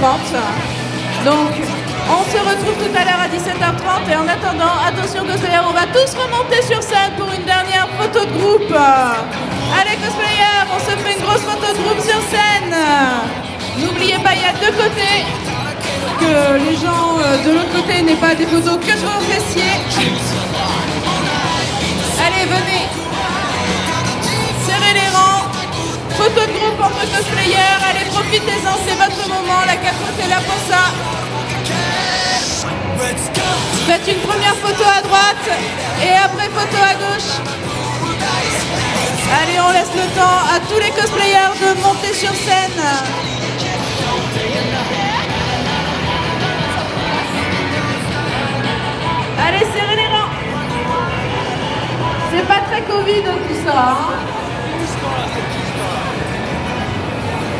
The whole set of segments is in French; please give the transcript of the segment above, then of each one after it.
17h30. Donc, on se retrouve tout à l'heure à 17h30 et en attendant, attention cosplayers, on va tous remonter sur scène pour une dernière photo de groupe. Allez cosplayers, on se fait une grosse photo de groupe sur scène. N'oubliez pas, il y a deux côtés, que les gens de l'autre côté n'aient pas des photos que de vos fessiers. Allez, venez, serrez les rangs. Photo de groupe entre cosplayers, allez, profitez-en, c'est votre moment, la capote est là pour ça. Faites une première photo à droite et après photo à gauche. Allez, on laisse le temps à tous les cosplayers de monter sur scène. Allez, serrez les rangs. C'est pas très Covid tout ça. Hein.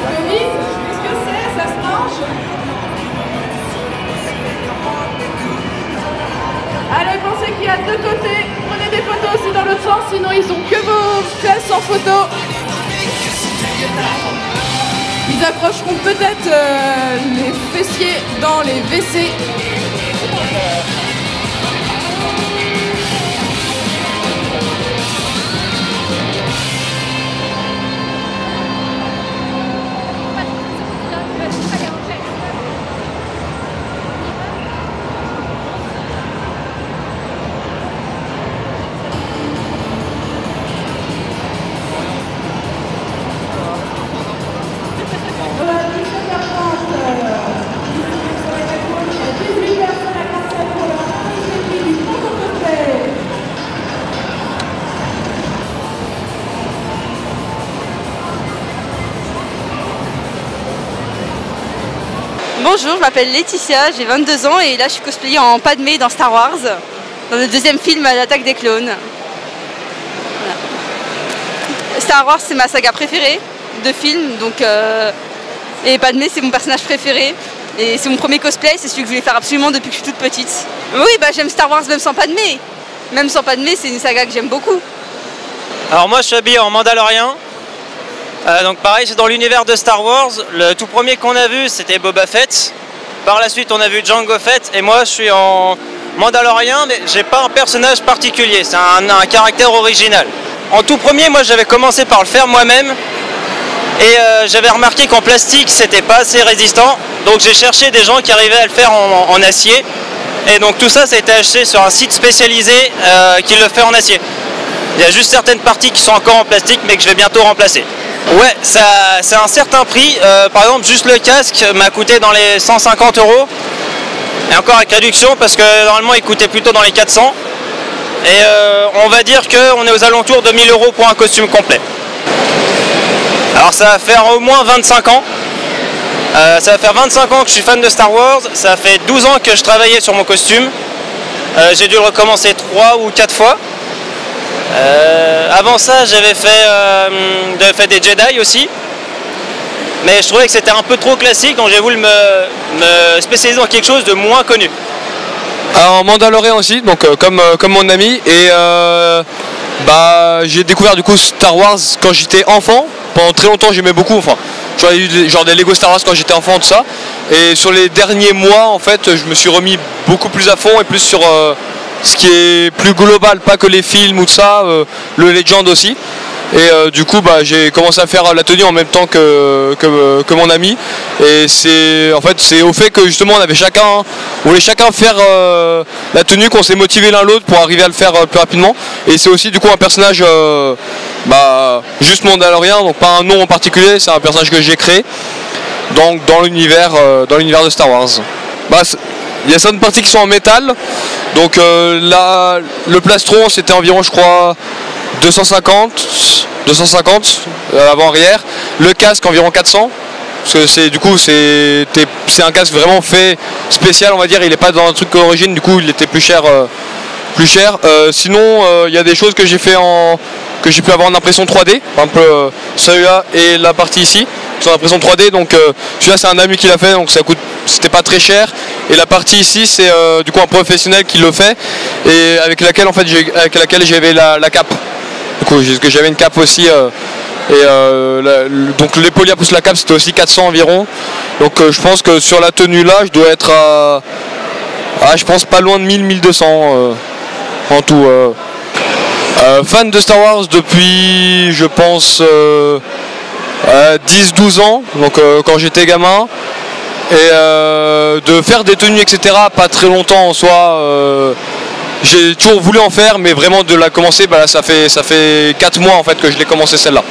Covid, qu'est-ce que c'est? Ça se mange? Allez, pensez qu'il y a deux côtés. Prenez des photos aussi dans l'autre sens, sinon ils ont que vos fesses en photo. Ils accrocheront peut-être les fessiers dans les WC. Bonjour, je m'appelle Laetitia, j'ai 22 ans et là je suis cosplayée en Padmé dans Star Wars, dans le deuxième film L'attaque des clones. Voilà. Star Wars c'est ma saga préférée de films, donc, et Padmé c'est mon personnage préféré. Et c'est mon premier cosplay, c'est celui que je voulais faire absolument depuis que je suis toute petite. Oui, bah, j'aime Star Wars même sans Padmé. Même sans Padmé, c'est une saga que j'aime beaucoup. Alors moi je suis habillé en Mandalorien. Donc pareil, c'est dans l'univers de Star Wars. Le tout premier qu'on a vu, c'était Boba Fett. Par la suite, on a vu Jango Fett. Et moi, je suis en Mandalorien, mais j'ai pas un personnage particulier. C'est un caractère original. En tout premier, moi, j'avais commencé par le faire moi-même. Et j'avais remarqué qu'en plastique, c'était pas assez résistant. Donc j'ai cherché des gens qui arrivaient à le faire en acier. Et donc tout ça, ça a été acheté sur un site spécialisé qui le fait en acier. Il y a juste certaines parties qui sont encore en plastique, mais que je vais bientôt remplacer. Ouais, c'est un certain prix. Par exemple, juste le casque m'a coûté dans les 150 €. Et encore avec réduction, parce que normalement, il coûtait plutôt dans les 400. Et on va dire qu'on est aux alentours de 1000 € pour un costume complet. Alors ça va faire au moins 25 ans. Ça va faire 25 ans que je suis fan de Star Wars. Ça fait 12 ans que je travaillais sur mon costume. J'ai dû le recommencer 3 ou 4 fois. Avant ça, j'avais fait des Jedi aussi, mais je trouvais que c'était un peu trop classique, donc j'ai voulu me spécialiser dans quelque chose de moins connu. En Mandalorien aussi, donc comme mon ami, et j'ai découvert du coup Star Wars quand j'étais enfant. Pendant très longtemps, j'aimais beaucoup. Enfin, j'avais eu genre des Lego Star Wars quand j'étais enfant, tout ça. Et sur les derniers mois, en fait, je me suis remis beaucoup plus à fond et plus sur ce qui est plus global, pas que les films ou tout ça, le Legend aussi. Et du coup j'ai commencé à faire la tenue en même temps que mon ami. Et c'est au fait que justement on voulait chacun faire la tenue, qu'on s'est motivé l'un l'autre pour arriver à le faire plus rapidement. Et c'est aussi du coup un personnage juste Mandalorien, donc pas un nom en particulier, c'est un personnage que j'ai créé donc dans l'univers de Star Wars. Il y a certaines parties qui sont en métal, donc là le plastron c'était environ je crois 250 avant-arrière, le casque environ 400, parce que c'est un casque vraiment fait spécial, on va dire, il n'est pas dans un truc d'origine, du coup il était plus cher. Sinon il y a des choses que j'ai pu avoir en impression 3D, par exemple celui-là et la partie ici sont en impression 3D, donc celui-là c'est un ami qui l'a fait, donc c'était pas très cher, et la partie ici c'est du coup un professionnel qui le fait, et avec laquelle j'avais la cape. Du coup j'avais une cape aussi Et donc l'épaulière plus la cape c'était aussi 400 environ. Donc je pense que sur la tenue là je dois être à je pense pas loin de 1000-1200 en tout. Fan de Star Wars depuis je pense 10-12 ans, donc quand j'étais gamin. Et de faire des tenues etc. pas très longtemps en soi. J'ai toujours voulu en faire, mais vraiment de la commencer, bah là, ça fait 4 mois en fait que je l'ai commencé celle-là.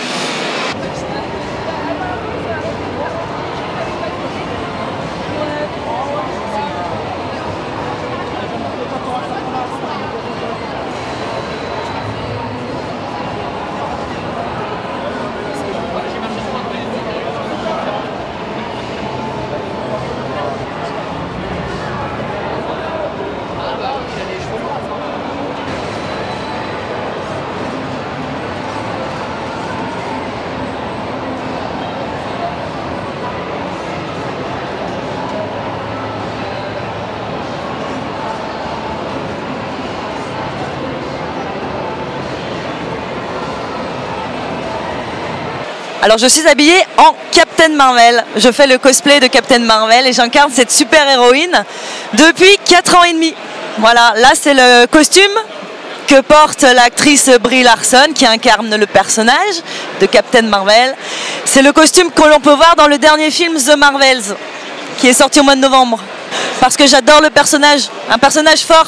Alors je suis habillée en Captain Marvel. Je fais le cosplay de Captain Marvel et j'incarne cette super héroïne depuis 4 ans et demi. Voilà, là c'est le costume que porte l'actrice Brie Larson qui incarne le personnage de Captain Marvel. C'est le costume que l'on peut voir dans le dernier film The Marvels qui est sorti au mois de novembre. Parce que j'adore le personnage, un personnage fort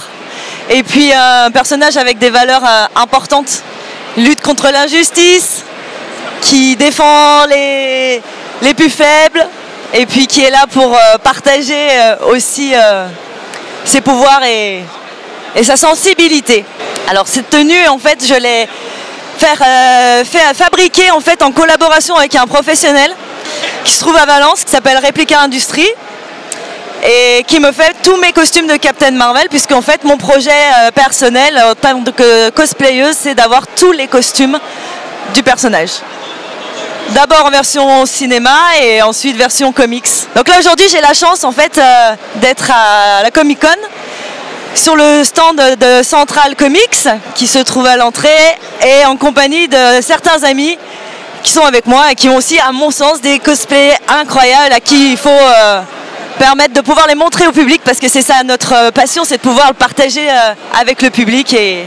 et puis un personnage avec des valeurs importantes. Lutte contre l'injustice, qui défend les plus faibles et puis qui est là pour partager aussi ses pouvoirs et sa sensibilité. Alors cette tenue en fait je l'ai fabriquée en fait en collaboration avec un professionnel qui se trouve à Valence qui s'appelle Replica Industries et qui me fait tous mes costumes de Captain Marvel puisqu'en fait mon projet personnel en tant que cosplayeuse c'est d'avoir tous les costumes du personnage. D'abord en version cinéma et ensuite version comics. Donc là aujourd'hui j'ai la chance en fait d'être à la Comic Con sur le stand de Central Comics qui se trouve à l'entrée et en compagnie de certains amis qui sont avec moi et qui ont aussi à mon sens des cosplays incroyables à qui il faut permettre de pouvoir les montrer au public parce que c'est ça notre passion, c'est de pouvoir le partager avec le public et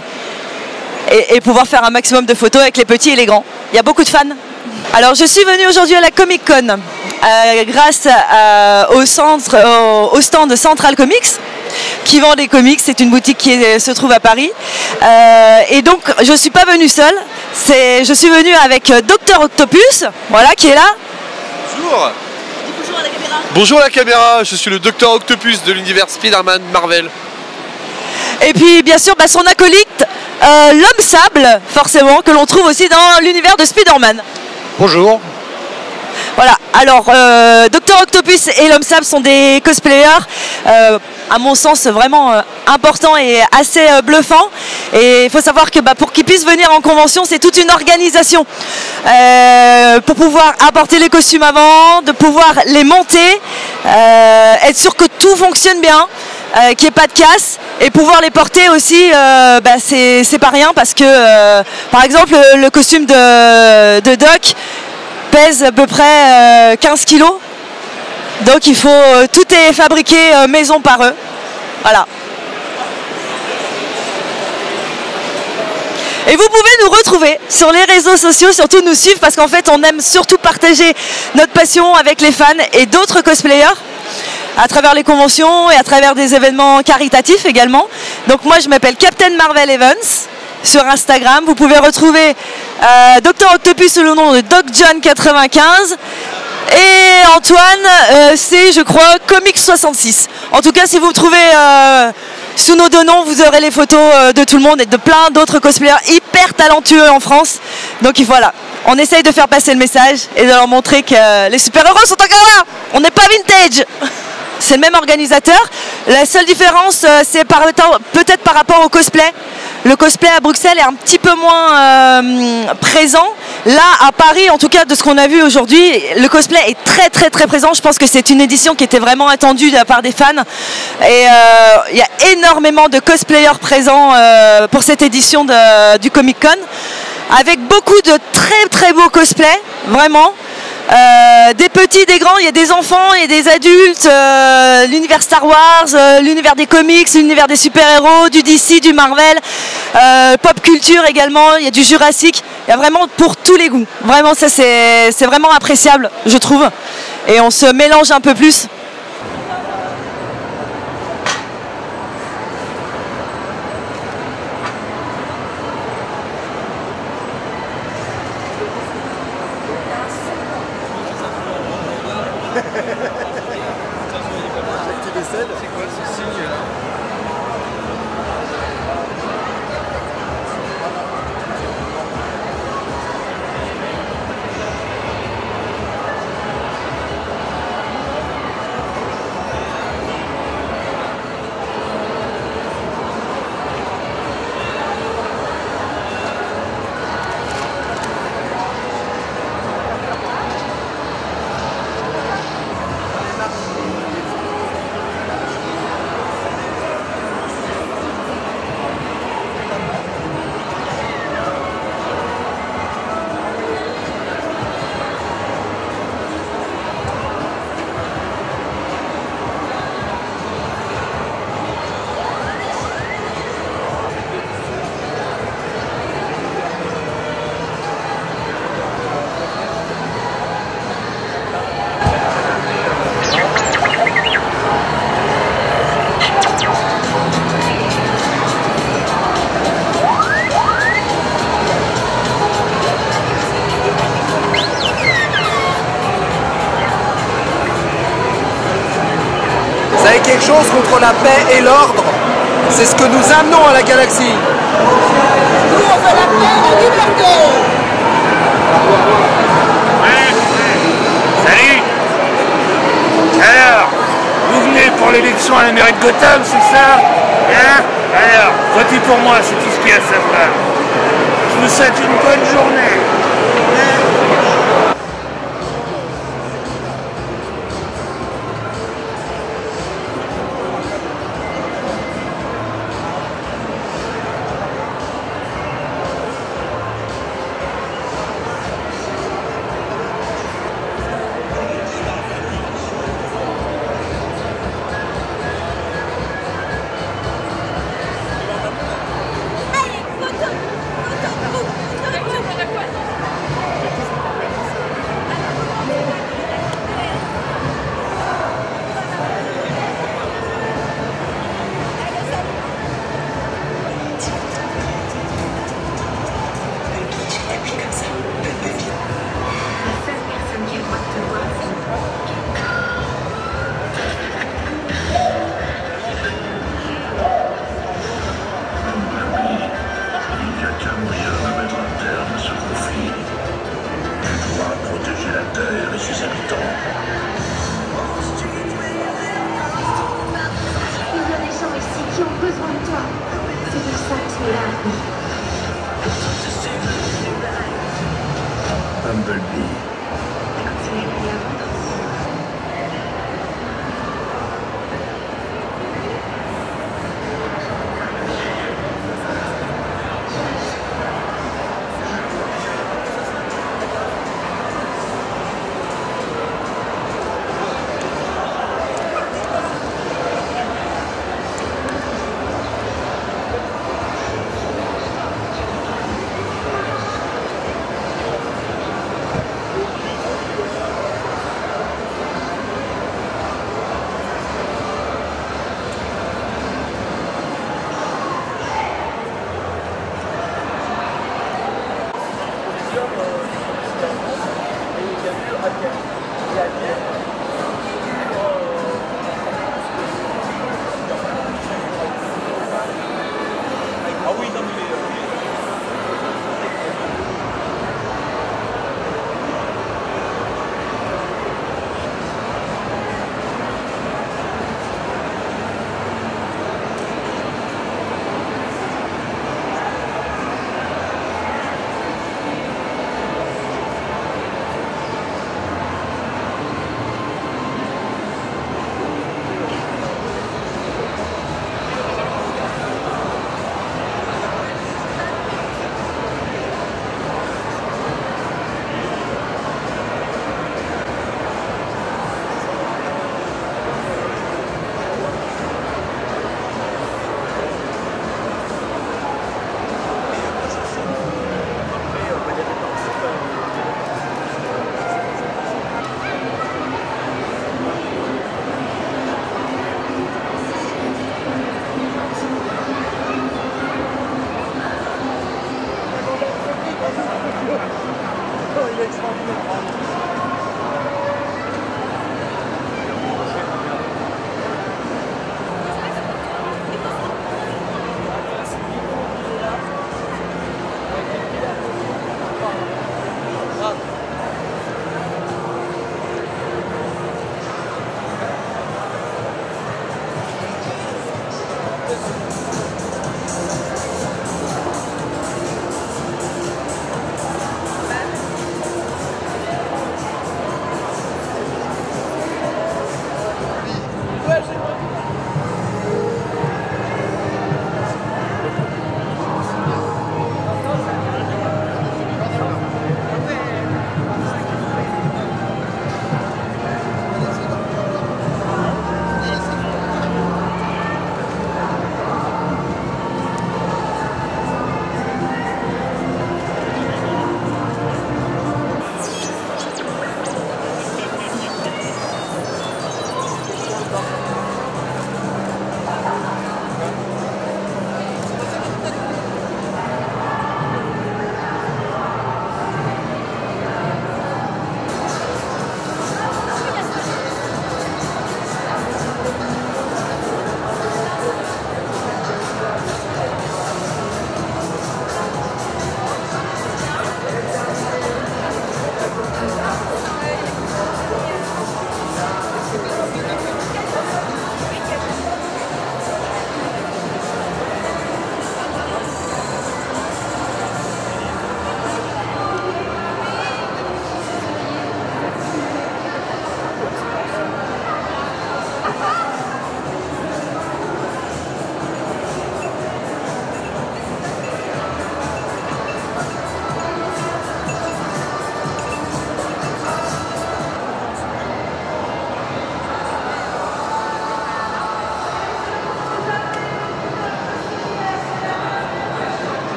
pouvoir faire un maximum de photos avec les petits et les grands. Il y a beaucoup de fans. Alors je suis venue aujourd'hui à la Comic Con grâce au stand de Central Comics qui vend des comics, c'est une boutique qui se trouve à Paris et donc je ne suis pas venue seule, je suis venue avec Dr Octopus, voilà, qui est là. Bonjour. Bonjour à la caméra. Bonjour à la caméra, je suis le Dr Octopus de l'univers Spider-Man Marvel. Et puis bien sûr son acolyte, l'homme sable, forcément, que l'on trouve aussi dans l'univers de Spider-Man. Bonjour. Voilà, alors Dr Octopus et l'homme sable sont des cosplayers à mon sens vraiment importants et assez bluffants. Et il faut savoir que pour qu'ils puissent venir en convention, c'est toute une organisation pour pouvoir apporter les costumes avant, de pouvoir les monter, être sûr que tout fonctionne bien. Qu'il n'y ait pas de casse et pouvoir les porter aussi c'est pas rien parce que par exemple le costume de Doc pèse à peu près 15 kilos donc il faut tout est fabriqué maison par eux, voilà. Et vous pouvez nous retrouver sur les réseaux sociaux, surtout nous suivre parce qu'en fait on aime surtout partager notre passion avec les fans et d'autres cosplayers à travers les conventions et à travers des événements caritatifs également. Donc moi je m'appelle Captain Marvel Evans sur Instagram. Vous pouvez retrouver Dr Octopus sous le nom de Doc John 95 et Antoine c'est je crois Comics 66. En tout cas si vous me trouvez sous nos deux noms vous aurez les photos de tout le monde et de plein d'autres cosplayers hyper talentueux en France. Donc voilà, on essaye de faire passer le message et de leur montrer que les super-héros sont encore là. On n'est pas vintage. C'est le même organisateur. La seule différence, c'est peut-être par rapport au cosplay. Le cosplay à Bruxelles est un petit peu moins présent. Là, à Paris, en tout cas, de ce qu'on a vu aujourd'hui, le cosplay est très très très présent. Je pense que c'est une édition qui était vraiment attendue de la part des fans. Et il y a énormément de cosplayers présents pour cette édition du Comic Con. avec beaucoup de très beaux cosplays, vraiment. Des petits, des grands, il y a des enfants, il y a des adultes, l'univers Star Wars, l'univers des comics, l'univers des super-héros, du DC, du Marvel, pop culture également, il y a du Jurassic, il y a vraiment pour tous les goûts. Vraiment, ça c'est vraiment appréciable, je trouve. Et on se mélange un peu plus. Vous avez quelque chose contre la paix et l'ordre? C'est ce que nous amenons à la galaxie. Nous, on veut la paix et la liberté. Salut. Alors, vous venez pour l'élection à la mairie de Gotham, c'est ça? Hein? Alors, votez pour moi, c'est tout ce qu'il y a à savoir. Je vous souhaite une bonne journée.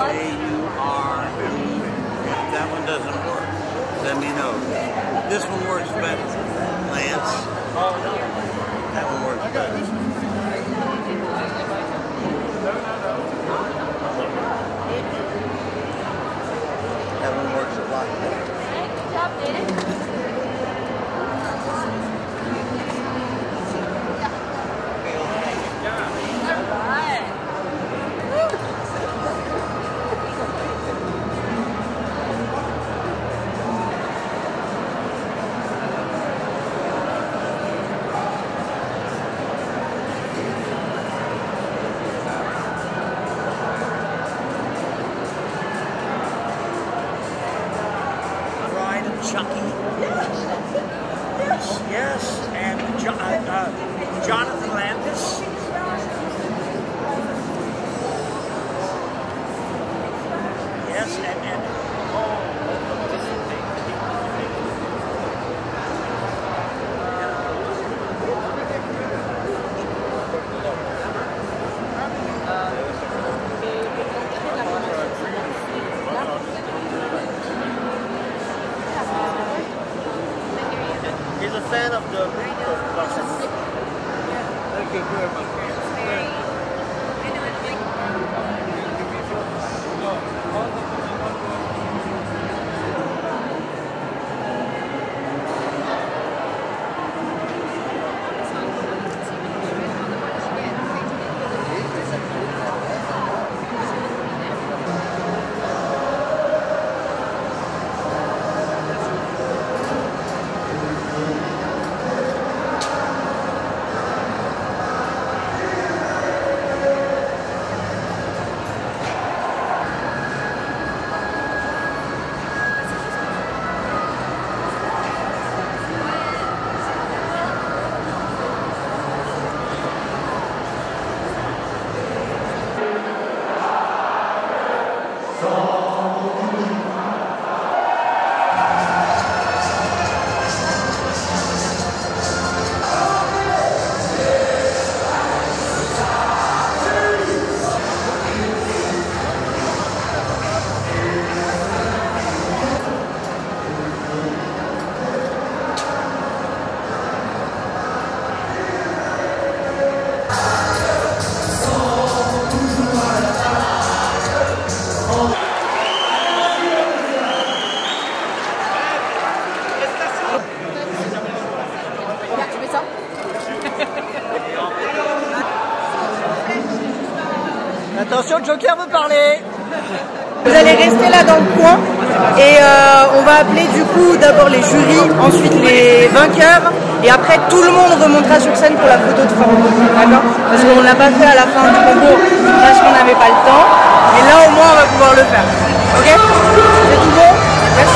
way you are moving. If that one doesn't work, let me know. This one works better. Lance. That one works better. That one works a lot better. Good job, David. Chucky. Yes, and Jonathan Landis. Yes, and he's a fan of the process. Thank you very much. Attention, Joker veut parler. Vous allez rester là dans le coin et on va appeler du coup d'abord les jurys, ensuite les vainqueurs et après tout le monde remontera sur scène pour la photo de fin. D'accord? Parce qu'on ne l'a pas fait à la fin du concours parce qu'on n'avait pas le temps. Et là au moins on va pouvoir le faire. Ok? C'est tout bon? Merci.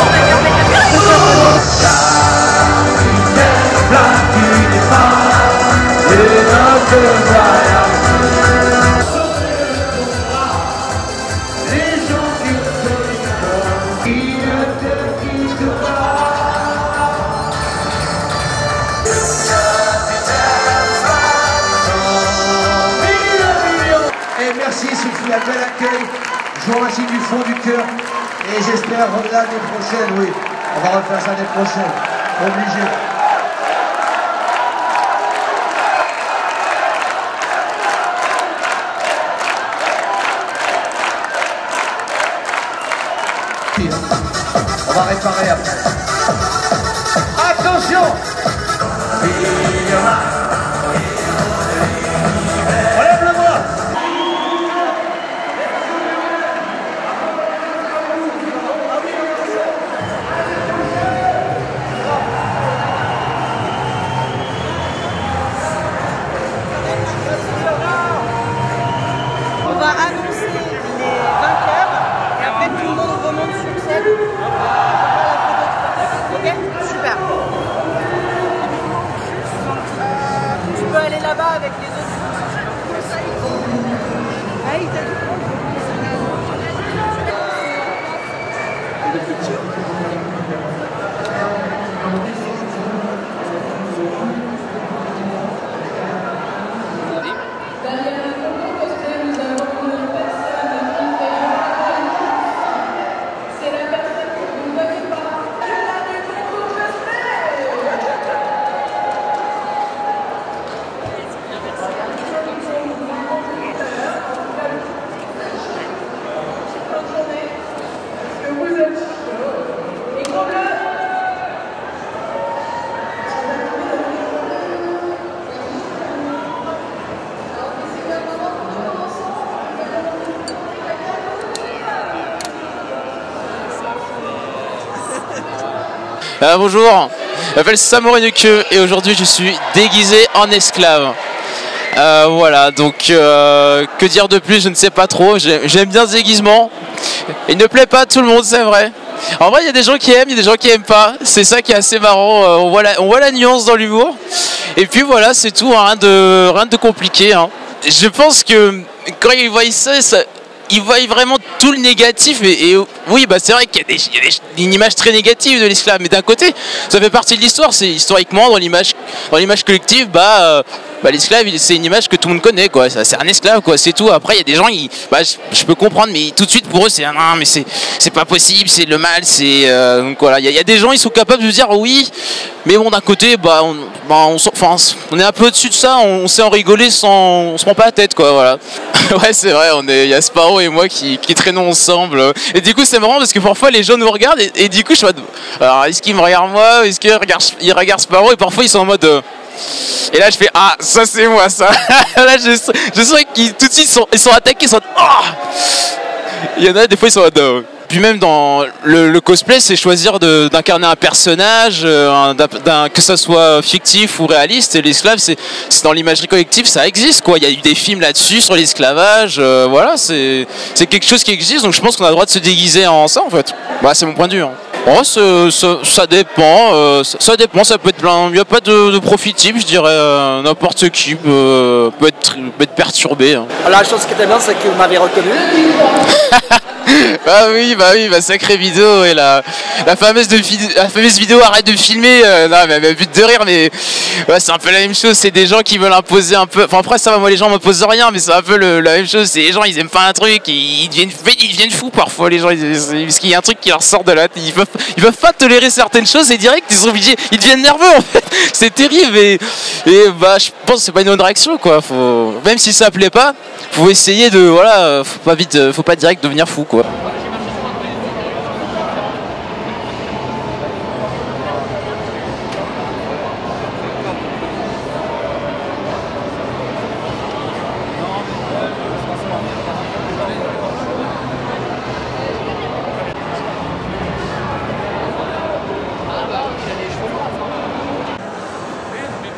Et merci Sophie, un bel accueil. Je vous remercie du fond du cœur. Et j'espère l'année prochaine, oui. On va refaire ça l'année prochaine. Obligé. On va réparer après. Attention! Relève le bras! On va annoncer les vainqueurs et après tout le monde remonte sur scène. Ok? Super. Bonjour, je m'appelle Samorineke et aujourd'hui je suis déguisé en esclave. Voilà, donc que dire de plus, je ne sais pas trop. J'aime bien ce déguisement. Il ne plaît pas à tout le monde, c'est vrai. En vrai, il y a des gens qui aiment, il y a des gens qui aiment pas. C'est ça qui est assez marrant. On voit la nuance dans l'humour. Et puis voilà, c'est tout, hein, rien de compliqué. Hein. Je pense que quand ils voient ça, ils voient vraiment tout le négatif. Et oui, bah c'est vrai qu'il y a une image très négative de l'esclave. Mais d'un côté, ça fait partie de l'histoire. C'est historiquement dans l'image collective, l'esclave, c'est une image que tout le monde connaît, quoi. C'est un esclave, quoi. C'est tout. Après, il y a des gens, je peux comprendre, mais tout de suite pour eux, c'est non, mais c'est pas possible, c'est le mal, donc voilà. Il y a des gens, ils sont capables de dire oui, mais bon, d'un côté, on est un peu au-dessus de ça. On sait en rigoler on se prend pas la tête, quoi. Voilà. Ouais, c'est vrai. Il y a Sparrow et moi qui traînons ensemble. Et du coup, c'est marrant parce que parfois les gens nous regardent et du coup, je suis en mode, alors est-ce qu'ils me regardent moi, est-ce qu'ils regardent Sparrow, et parfois ils sont en mode et là je fais ah ça c'est moi ça. Là je sens qu'ils tout de suite ils sont attaqués, ils sont il y en a des fois ils sont Puis même dans le cosplay, c'est choisir d'incarner un personnage, que ça soit fictif ou réaliste. Et l'esclave, c'est dans l'imagerie collective, ça existe, quoi. Il y a eu des films là-dessus sur l'esclavage. Voilà, c'est quelque chose qui existe. Donc je pense qu'on a le droit de se déguiser en ça, en fait. Bah, c'est mon point de vue. Hein. Oh, ça dépend. Ça dépend. Ça peut être plein. Il n'y a pas de profil type, je dirais. N'importe qui peut être perturbé. Hein. La chose qui était bien, c'est que vous m'avez reconnu. Bah oui, sacrée vidéo et la fameuse vidéo arrête de filmer, non mais elle m'a but de rire, mais ouais, c'est un peu la même chose, c'est des gens qui veulent imposer un peu, enfin après ça va, moi les gens m'imposent rien, mais c'est un peu la même chose, c'est les gens ils aiment pas un truc, ils deviennent fous parfois les gens, parce qu'il y a un truc qui leur sort de la tête, ils peuvent pas tolérer certaines choses et direct ils sont obligés, ils deviennent nerveux en fait, c'est terrible et bah je pense que c'est pas une bonne réaction quoi, même si ça plaît pas, faut essayer de, voilà, faut pas direct devenir fou quoi.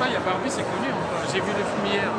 Il y a Barbie, c'est connu, j'ai vu le film hier.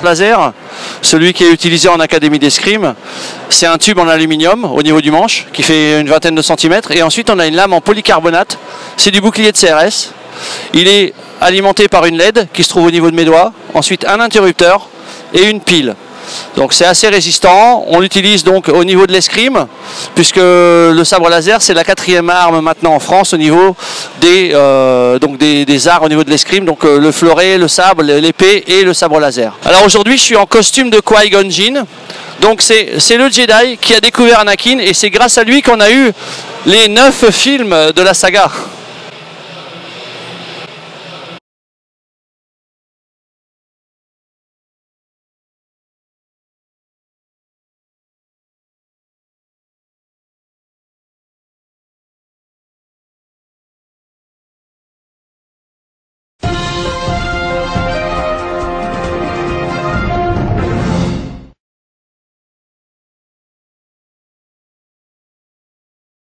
Laser, celui qui est utilisé en académie d'escrime, c'est un tube en aluminium au niveau du manche qui fait une vingtaine de centimètres, et ensuite on a une lame en polycarbonate, c'est du bouclier de CRS. Il est alimenté par une LED qui se trouve au niveau de mes doigts, ensuite un interrupteur et une pile. Donc c'est assez résistant, on l'utilise donc au niveau de l'escrime, puisque le sabre laser c'est la 4e arme maintenant en France au niveau des arts au niveau de l'escrime, donc le fleuret, le sabre, l'épée et le sabre laser. Alors aujourd'hui je suis en costume de Qui-Gon Jinn, donc c'est le Jedi qui a découvert Anakin, et c'est grâce à lui qu'on a eu les 9 films de la saga.